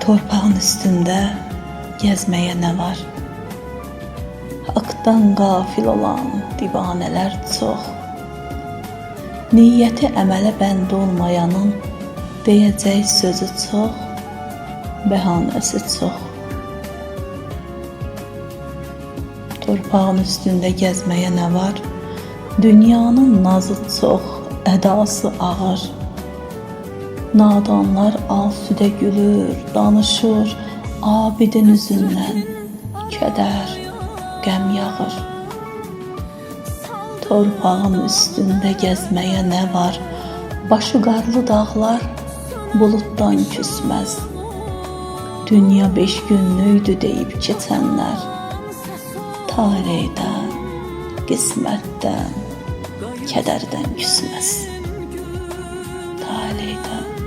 Torpağın üstündə gəzməyə nə var? Haqdan qafil olan divanələr çox. Niyyəti əmələ bənd olmayanın deyəcək sözü çox, bəhanəsi çox. Torpağın üstündə gəzməyə nə var? Dünyanın nazı çox, ədası ağır. Nadanlar asudə gülür, danışır, abidin üzündən kədər, qəm yağır. Torpağın üstündə gəzməyə nə var? Başı qarlı dağlar buluddan küsməz. Dünya 5 günlükdür deyib keçənlər, taleydən, qismətdən, kədərdən küsməz. Taleydən,